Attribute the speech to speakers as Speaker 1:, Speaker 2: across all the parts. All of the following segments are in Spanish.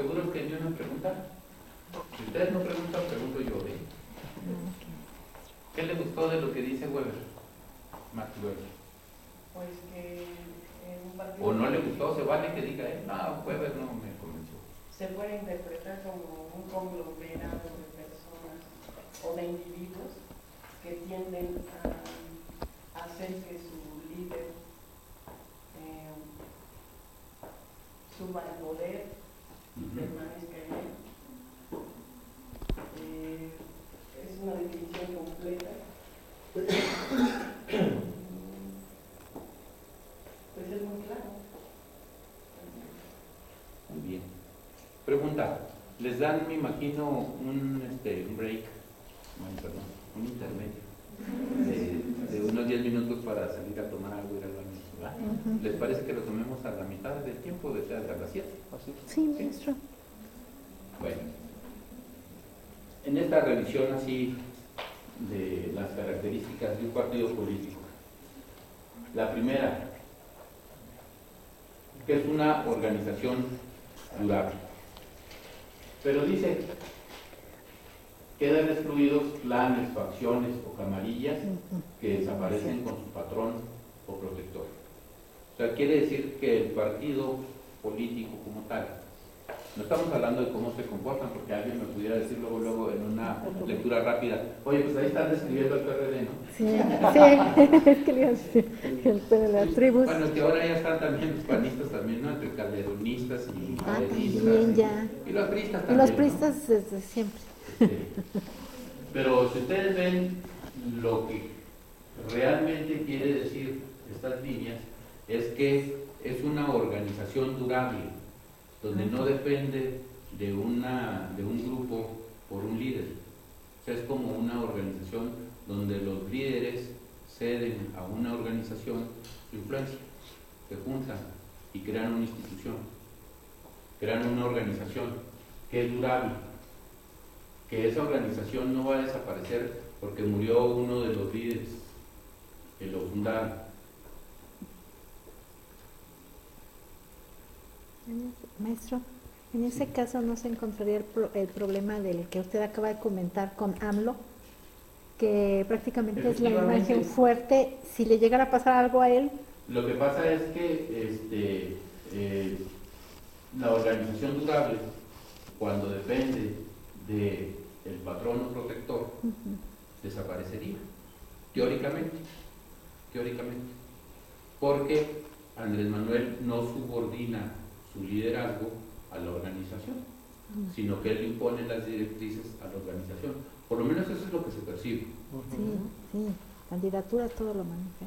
Speaker 1: ¿Seguro que ni una pregunta? Si ustedes no preguntan, pregunto yo, ¿eh? ¿Qué le gustó de lo que dice Weber? Max Weber.
Speaker 2: Pues que en un partido...
Speaker 1: ¿O no le gustó? ¿Se vale que diga, no, Weber no me convenció?
Speaker 2: Se puede interpretar como un conglomerado de personas o de individuos que tienden a hacer que su líder suba al poder y permanezca en él. Es una definición completa. Pues es muy claro.
Speaker 1: Muy bien. Pregunta, ¿les dan, me imagino, un break, bueno, perdón, un intermedio de unos 10 minutos para salir a tomar algo y ir al baño, ¿verdad? ¿Les parece que lo tomemos a la mitad del tiempo, de a las 7?
Speaker 3: Sí, maestro.
Speaker 1: Bueno, en esta revisión así de las características de un partido político, la primera, que es una organización durable. Pero dice, quedan excluidos planes, facciones o camarillas que desaparecen con su patrón o protector. O sea, quiere decir que el partido político como tal, no estamos hablando de cómo se comportan, porque alguien me pudiera decir luego en una lectura rápida, oye, pues ahí están describiendo el PRD, ¿no?
Speaker 3: Sí, sí, es que le iba a decir de las tribus.
Speaker 1: Bueno, que ahora ya están también los panistas también, ¿no? Entre calderonistas y morenistas.
Speaker 3: También ya.
Speaker 1: Y los priistas
Speaker 3: Y
Speaker 1: también,
Speaker 3: los
Speaker 1: ¿no?
Speaker 3: priistas desde siempre.
Speaker 1: Pero si ustedes ven lo que realmente quiere decir estas líneas, es que es una organización durable, donde no depende de un grupo por un líder. O sea, es como una organización donde los líderes ceden a una organización su influencia, se juntan y crean una institución, crean una organización que es durable, que esa organización no va a desaparecer porque murió uno de los líderes que lo fundaron.
Speaker 3: Maestro, en ese caso no se encontraría el problema del que usted acaba de comentar con AMLO, que prácticamente es la imagen fuerte. Si le llegara a pasar algo a él.
Speaker 1: Lo que pasa es que la organización durable, cuando depende del patrón o protector, desaparecería, teóricamente, porque Andrés Manuel no subordina su liderazgo a la organización, sino que él impone las directrices a la organización. Por lo menos eso es lo que se percibe.
Speaker 3: Sí, candidatura todo lo maneja.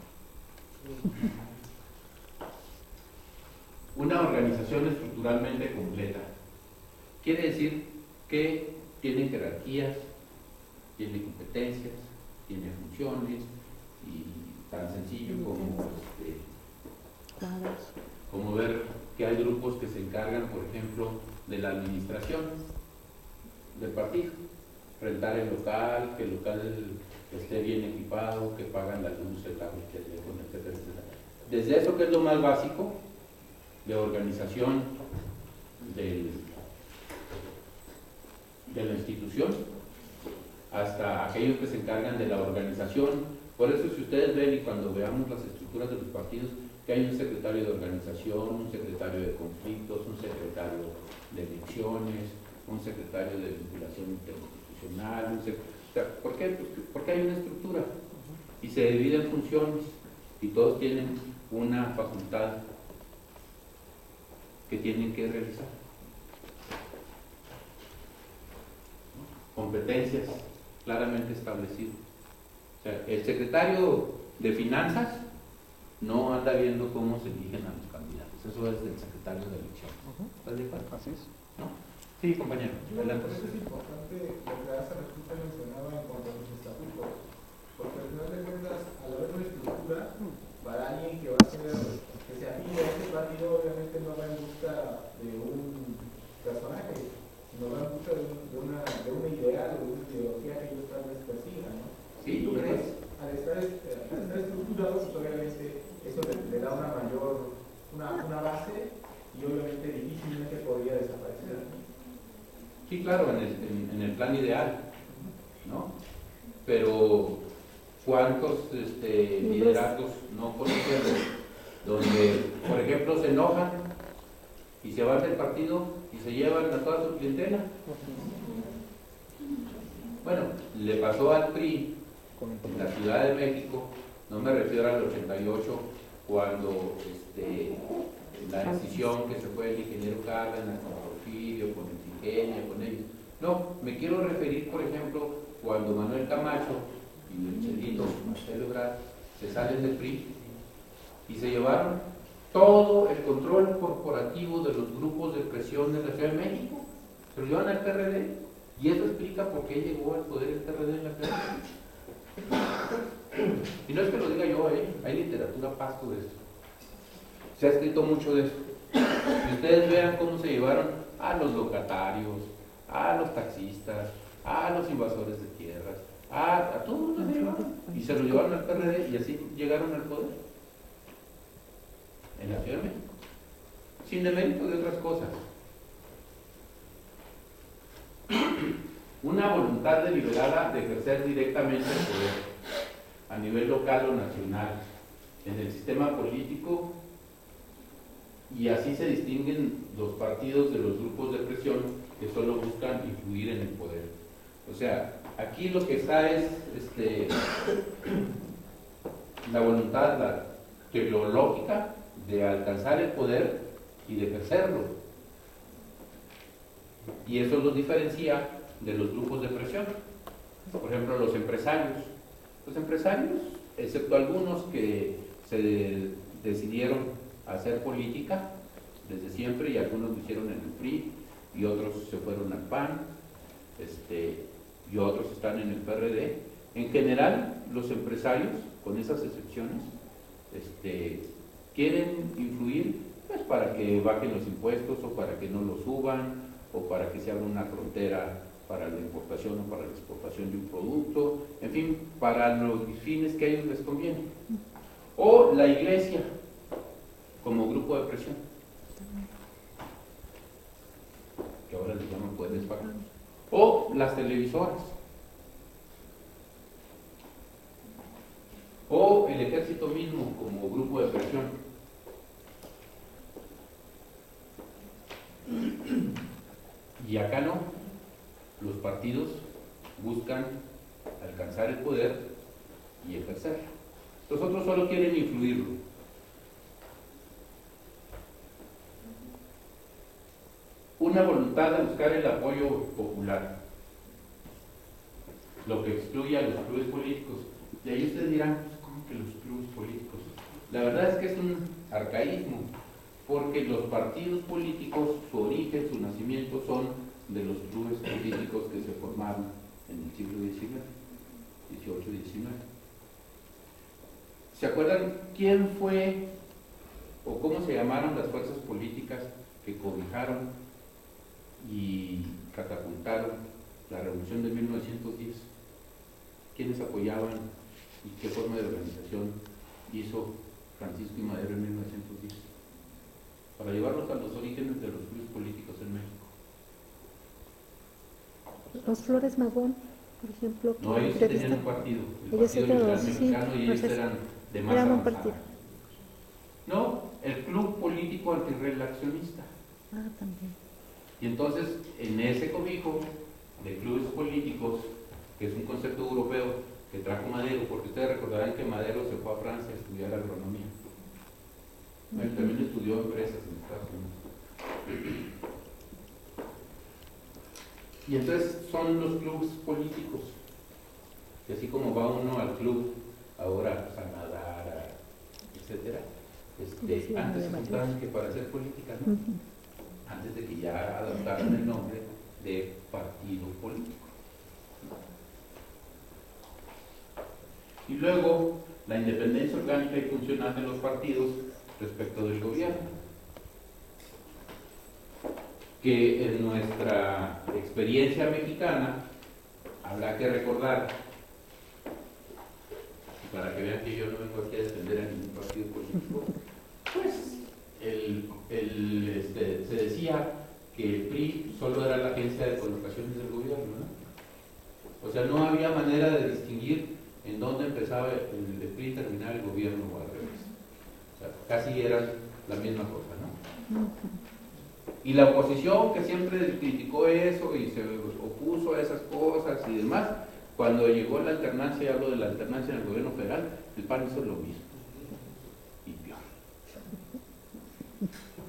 Speaker 1: Una organización estructuralmente completa quiere decir que tiene jerarquías, tiene competencias, tiene funciones, y tan sencillo como ver que hay grupos que se encargan, por ejemplo, de la administración del partido, rentar el local, que el local esté bien equipado, que pagan la luz, el agua, el teléfono, etcétera, etcétera. Desde eso, que es lo más básico de organización de la institución, hasta aquellos que se encargan de la organización. Por eso, si ustedes ven, y cuando veamos las estructuras de los partidos, que hay un secretario de organización, un secretario de conflictos, un secretario de elecciones, un secretario de vinculación interinstitucional, ¿por qué? Porque hay una estructura y se dividen funciones y todos tienen una facultad que tienen que realizar. Competencias claramente establecidas. O sea, el secretario de Finanzas no anda viendo cómo se eligen a los candidatos. Eso es del secretario de elección. ¿Estás de acuerdo?
Speaker 4: Así es.
Speaker 1: ¿No? Sí, compañero. Adelante.
Speaker 5: Por eso es importante lo que hace Jesús mencionaba en cuanto a los estatutos, porque al final de cuentas, al haber una estructura, para alguien que va a ser, que se afine a este partido, obviamente no va en busca de un personaje, sino va en busca de una idea o de una ideología que ellos tal vez persigan, ¿no?
Speaker 1: Sí, ¿tú crees?
Speaker 5: Al estar estructurado, pues obviamente eso le da una base y obviamente difícilmente podría desaparecer.
Speaker 1: Sí, claro, en el plan ideal, ¿no? Pero ¿cuántos liderazgos no conocemos donde, por ejemplo, se enojan y se van del partido y se llevan a toda su clientela? Bueno, le pasó al PRI en la Ciudad de México, no me refiero al 88, cuando la decisión que se fue el ingeniero Cárdenas con Porfirio, con Insigenia, con ellos. No, me quiero referir, por ejemplo, cuando Manuel Camacho y el Chelito Marcelo Ebrard se salen del PRI y se llevaron todo el control corporativo de los grupos de presión de la Ciudad de México, se lo llevan al PRD, y eso explica por qué llegó al poder el PRD en la Ciudad de México. Y no es que lo diga yo, hay literatura pasto de esto. Se ha escrito mucho de eso. Y ustedes vean cómo se llevaron a los locatarios, a los taxistas, a los invasores de tierras, a todos los llevaron. Y se lo llevaron al PRD y así llegaron al poder. En la Ciudad de México. Sin demérito de otras cosas. Una voluntad deliberada de ejercer directamente el poder a nivel local o nacional en el sistema político, y así se distinguen los partidos de los grupos de presión que solo buscan influir en el poder. O sea, aquí lo que está es la voluntad, la teleológica de alcanzar el poder y de ejercerlo. Y eso los diferencia de los grupos de presión. Por ejemplo, los empresarios. Los empresarios, excepto algunos que se decidieron hacer política desde siempre, y algunos lo hicieron en el PRI, y otros se fueron al PAN, y otros están en el PRD. En general, los empresarios, con esas excepciones, quieren influir pues, para que bajen los impuestos, o para que no los suban, o para que se abra una frontera para la importación o para la exportación de un producto, en fin, para los fines que a ellos les conviene. O la iglesia, como grupo de presión, que ahora les llaman poderes paganos. O las televisoras. O el ejército mismo, como grupo de presión. Y acá no, los partidos buscan alcanzar el poder y ejercerlo. Los otros solo quieren influirlo. Una voluntad de buscar el apoyo popular, lo que excluye a los clubes políticos. Y ahí ustedes dirán, ¿cómo que los clubes políticos? La verdad es que es un arcaísmo, porque los partidos políticos, su origen, su nacimiento son de los clubes políticos que se formaron en el siglo XIX, XVIII-XIX. ¿Se acuerdan quién fue o cómo se llamaron las fuerzas políticas que cobijaron y catapultaron la revolución de 1910? ¿Quiénes apoyaban y qué forma de organización hizo Francisco I. Madero en 1910? Para llevarlos a los orígenes de los clubes políticos en México.
Speaker 3: Los Flores Magón, por ejemplo.
Speaker 1: No, ellos sí tenían un partido, el
Speaker 3: ellos
Speaker 1: Partido Liberal Mexicano,
Speaker 3: sí,
Speaker 1: y ellos
Speaker 3: pues
Speaker 1: eran de más
Speaker 3: eran un
Speaker 1: avanzada.
Speaker 3: partido.
Speaker 1: No, el Club Político Antirrelacionista.
Speaker 3: Ah, también.
Speaker 1: Y entonces, en ese cobijo de clubes políticos, que es un concepto europeo que trajo Madero, porque ustedes recordarán que Madero se fue a Francia a estudiar agronomía. Él también estudió empresas en Estados Unidos. Y entonces son los clubes políticos. Y así como va uno al club, ahora a nadar, etcétera, antes se juntaban que para hacer política, ¿no? Antes de que ya adoptaran el nombre de partido político. Y luego, la independencia orgánica y funcional de los partidos respecto del gobierno, que en nuestra experiencia mexicana habrá que recordar, para que vean que yo no vengo aquí a defender a ningún partido político, pues se decía que el PRI solo era la agencia de colocaciones del gobierno, ¿no? O sea, no había manera de distinguir en dónde empezaba el PRI y terminaba el gobierno o al revés. O sea, casi eran la misma cosa, ¿no? Y la oposición, que siempre criticó eso y se opuso a esas cosas y demás, cuando llegó la alternancia, y hablo de la alternancia en el gobierno federal, el PAN hizo lo mismo y peor.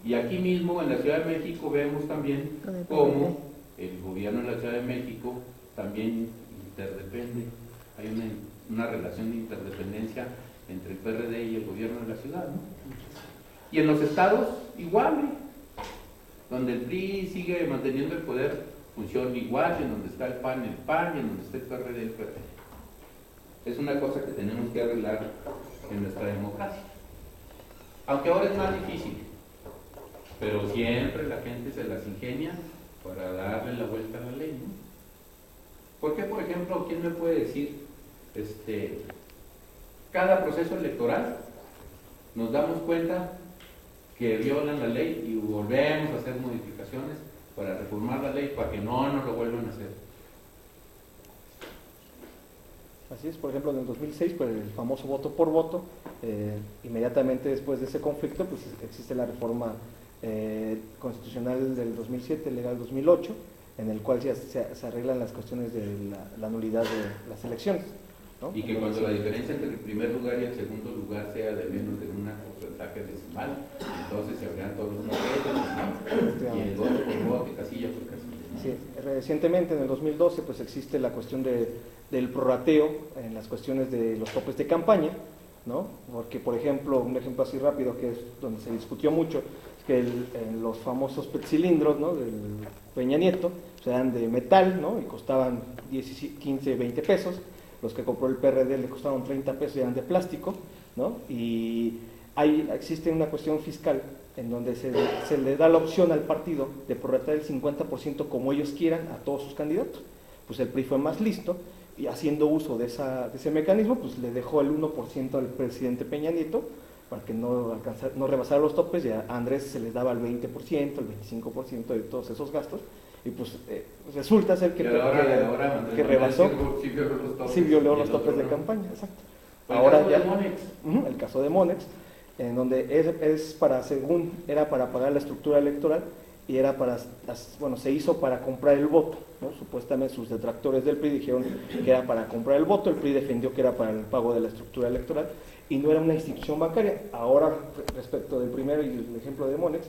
Speaker 1: Y aquí mismo en la Ciudad de México vemos también cómo el gobierno de la Ciudad de México también interdepende. Hay una relación de interdependencia entre el PRD y el gobierno de la ciudad, ¿no? Y en los estados igual, ¿eh? Donde el PRI sigue manteniendo el poder, funciona igual, en donde está el PAN, y en donde está el PRD, el PRD. Es una cosa que tenemos que arreglar en nuestra democracia. Aunque ahora es más difícil, pero siempre la gente se las ingenia para darle la vuelta a la ley, ¿no? ¿Por qué, por ejemplo, quién me puede decir, cada proceso electoral nos damos cuenta que violan la ley y volvemos a hacer modificaciones para reformar la ley para que no nos lo vuelvan a hacer?
Speaker 4: Así es, por ejemplo, en el 2006, pues el famoso voto por voto, inmediatamente después de ese conflicto, pues existe la reforma constitucional del 2007, legal 2008, en el cual se arreglan las cuestiones de la nulidad de las elecciones, ¿no?
Speaker 1: Y que cuando la diferencia entre el primer lugar y el segundo lugar sea de menos de un porcentaje decimal, entonces se abrirán todos los paquetes, ¿no? Y el voto por voto, casilla por casilla, ¿no?
Speaker 4: Sí, recientemente en el 2012 pues existe la cuestión del prorrateo en las cuestiones de los topes de campaña, ¿no? Porque, por ejemplo, un ejemplo así rápido que es donde se discutió mucho, es que los famosos cilindros, ¿no?, del Peña Nieto, pues eran de metal, ¿no?, y costaban 10, 15, 20 pesos. Los que compró el PRD le costaron 30 pesos y eran de plástico, ¿no? Y existe una cuestión fiscal en donde se le da la opción al partido de prorratear el 50% como ellos quieran a todos sus candidatos. Pues el PRI fue más listo y haciendo uso de ese mecanismo, pues le dejó el 1% al presidente Peña Nieto para que no rebasara los topes, y a Andrés se les daba el 20%, el 25% de todos esos gastos, y pues resulta ser que rebasó, sí violó los topes de campaña, exacto.
Speaker 1: Ahora ya
Speaker 4: el caso de Monex, en donde era para pagar la estructura electoral y era se hizo para comprar el voto, ¿no? Supuestamente sus detractores del PRI dijeron que era para comprar el voto, el PRI defendió que era para el pago de la estructura electoral y no era una institución bancaria. Ahora, respecto del primero y el ejemplo de Monex,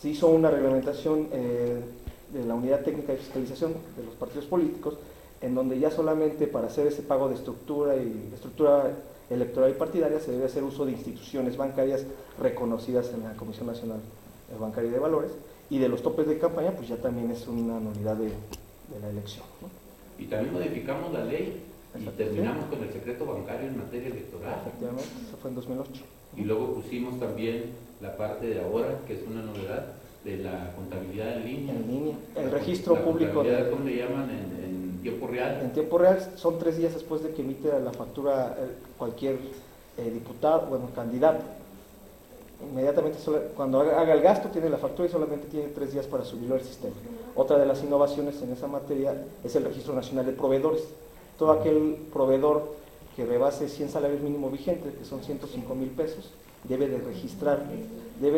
Speaker 4: se hizo una reglamentación de la Unidad Técnica de Fiscalización de los partidos políticos, en donde ya solamente para hacer ese pago de estructura electoral y partidaria se debe hacer uso de instituciones bancarias reconocidas en la Comisión Nacional Bancaria y de Valores, y de los topes de campaña pues ya también es una nulidad de la elección, ¿no?
Speaker 1: Y también modificamos la ley y terminamos con el secreto bancario en materia electoral.
Speaker 4: Efectivamente, eso fue en 2008.
Speaker 1: Y luego pusimos también la parte de ahora, que es una novedad, de la contabilidad en línea.
Speaker 4: En línea, el registro público.
Speaker 1: ¿Cómo le llaman? En tiempo real.
Speaker 4: En tiempo real son 3 días después de que emite la factura cualquier diputado, candidato. Inmediatamente, cuando haga el gasto, tiene la factura y solamente tiene 3 días para subirlo al sistema. Otra de las innovaciones en esa materia es el Registro Nacional de Proveedores. Todo aquel proveedor que rebase 100 salarios mínimos vigentes, que son 105,000 pesos, debe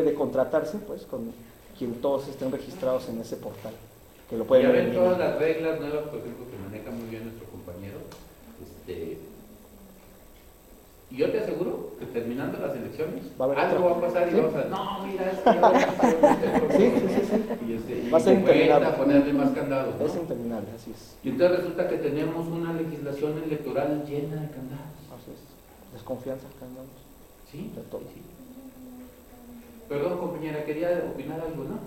Speaker 4: de contratarse pues con quien todos estén registrados en ese portal, que lo pueden
Speaker 1: ya
Speaker 4: ver
Speaker 1: ven todas las reglas nuevas, por ejemplo, que maneja muy bien nuestro compañero. Y yo te aseguro que terminando las elecciones, algo va a pasar y
Speaker 4: ¿sí?
Speaker 1: vamos a decir, no, mira, es que
Speaker 4: sí. Va a ser
Speaker 1: interminable. Ponerle más candados, ¿no?
Speaker 4: Es interminable, así es.
Speaker 1: Y entonces resulta que tenemos una legislación electoral llena de candados.
Speaker 4: Así es. Desconfianza, candados.
Speaker 1: Sí,
Speaker 4: de todo.
Speaker 1: Sí. Perdón, compañera, quería opinar algo, ¿no?